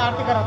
आरती करा.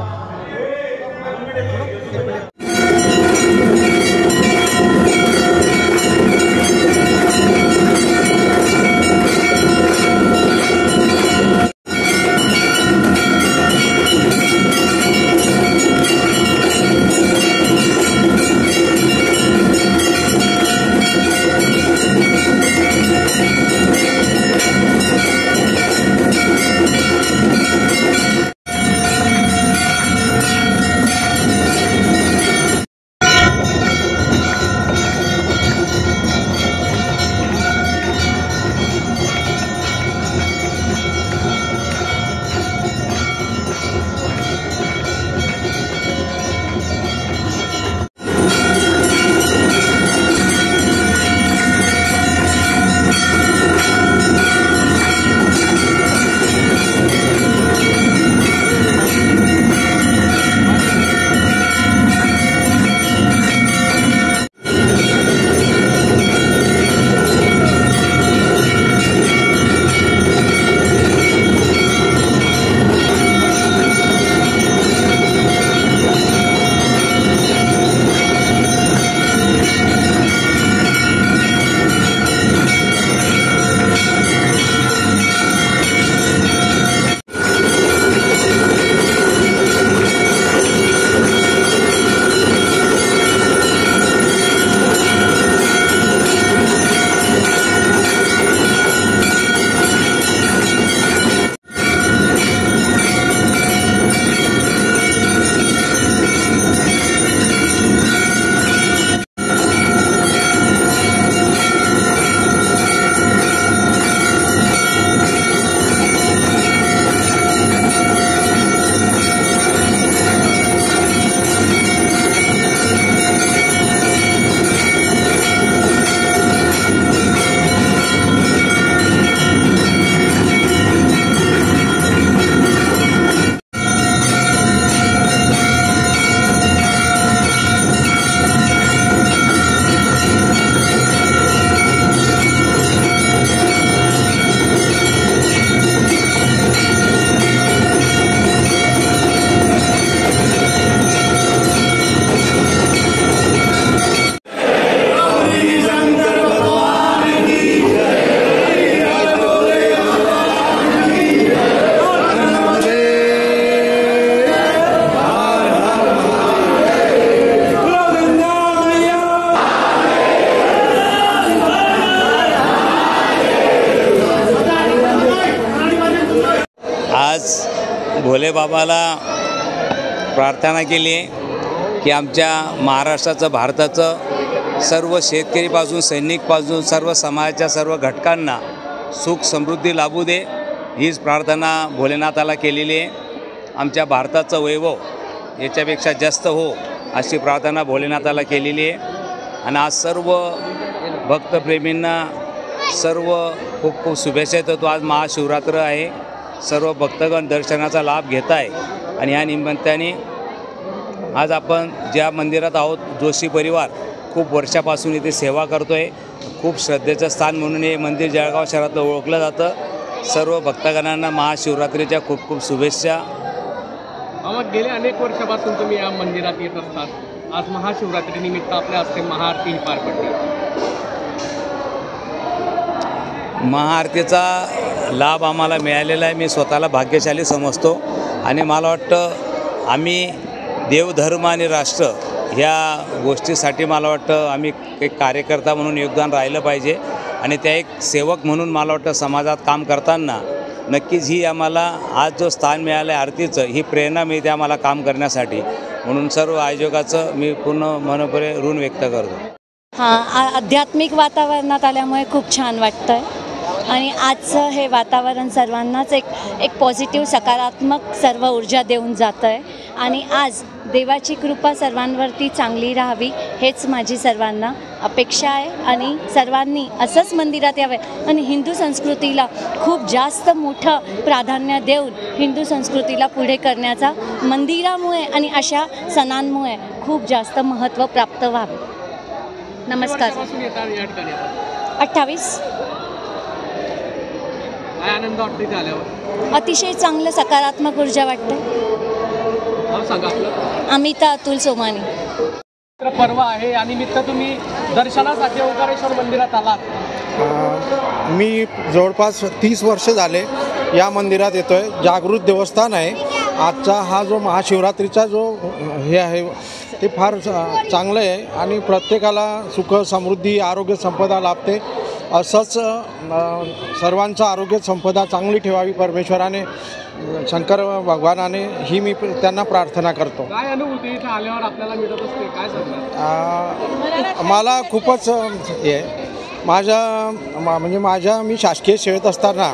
भोले बाबाला प्रार्थना केली की आमच्या महाराष्ट्राचं, भारताचं सर्व शेतकरीपासून सैनिकपासून सर्व समाजाच्या सर्व घटकांना सुख समृद्धी लाभू दे, हीच प्रार्थना भोलेनाथाला केलेली आहे. आमच्या भारताचं वैभव याच्यापेक्षा जास्त हो अशी प्रार्थना भोलेनाथाला केलेली आहे. आणि आज सर्व भक्तप्रेमींना सर्व खूप खूप शुभेच्छा देतो. आज महाशिवरात्र आहे. सर्व भक्तगण दर्शनाचा लाभ घेत आहे. आणि या निमित्ताने आज आपण ज्या मंदिरात आहोत, जोशी परिवार खूप वर्षापासून इथे सेवा करतो आहे. खूप श्रद्धेचं स्थान म्हणून हे मंदिर जळगाव शहरातलं ओळखलं जातं. सर्व भक्तगणांना महाशिवरात्रीच्या खूप खूप शुभेच्छा. गेले अनेक वर्षापासून तुम्ही या मंदिरात येत असतात. आज महाशिवरात्रीनिमित्त आपल्या हस्ते महाआरती पार पडली. महाआरतीचा लाभ आम्हाला मिळालेला आहे. मी स्वतःला भाग्यशाली समजतो. आणि मला वाटतं आम्ही देवधर्म आणि राष्ट्र ह्या गोष्टीसाठी मला वाटतं आम्ही एक कार्यकर्ता म्हणून योगदान राहिलं पाहिजे. आणि त्या एक सेवक म्हणून मला वाटतं समाजात काम करताना नक्कीच ही आम्हाला आज जो स्थान मिळालं आहे आरतीचं, ही प्रेरणा मिळते आम्हाला काम करण्यासाठी. म्हणून सर्व आयोजकाचं मी पूर्ण मनोपणे ऋण व्यक्त करतो. हां, आध्यात्मिक वातावरणात आल्यामुळे खूप छान वाटतं आहे. आणि आजचं हे वातावरण सर्वांनाच एक पॉझिटिव्ह सकारात्मक सर्व ऊर्जा देऊन जातं आहे. आणि आज देवाची कृपा सर्वांवरती चांगली राहावी हेच माझी सर्वांना अपेक्षा आहे. आणि सर्वांनी असंच मंदिरात यावे आणि हिंदू संस्कृतीला खूप जास्त मोठं प्राधान्य देऊन हिंदू संस्कृतीला पुढे करण्याचा मंदिरामुळे आणि अशा सणांमुळे खूप जास्त महत्त्व प्राप्त व्हावे. नमस्कार. 28. आनंद वाटतो आल्यावर. अतिशय चांगलं सकारात्मक ऊर्जा वाटते. नाव सांगा आपलं. अमिता अतुल सोमानी. पर्व आहे या निमित्त तुम्ही दर्शनासाठी ओंकारेश्वर मंदिरात आलात. मी जवळपास 30 वर्ष झाले या मंदिरात येतो आहे. जागृत देवस्थान आहे. आजचा हा जो महाशिवरात्रीचा जो हे आहे ते फार चांगलं आहे आणि प्रत्येकाला सुख समृद्धी आरोग्य संपदा लाभते. असंच सर्वांचं आरोग्य संपदा चांगली ठेवावी परमेश्वराने शंकर भगवानाने ही मी त्यांना प्रार्थना करतो. काय अनुभूती इथे आल्यावर आपल्याला मिळत असते, काय सांगणार? मला खूपच हे आहे. मी शासकीय सेवेत असताना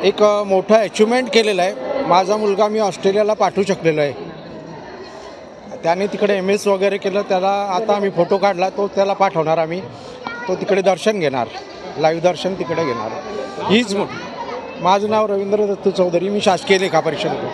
एक मोठं अचिव्हमेंट केलेलं आहे. माझा मुलगा मी ऑस्ट्रेलियाला पाठवू शकलेलो आहे. त्याने तिकडे MS वगैरे केलं. त्याला आता आम्ही फोटो काढला, तो त्याला पाठवणार आम्ही. तो तिकडे दर्शन घेणार, लाईव्ह दर्शन तिकडे घेणार. हीच माझं नाव रवींद्र दत्त चौधरी. मी शासकीय लेखा परीक्षक होतो.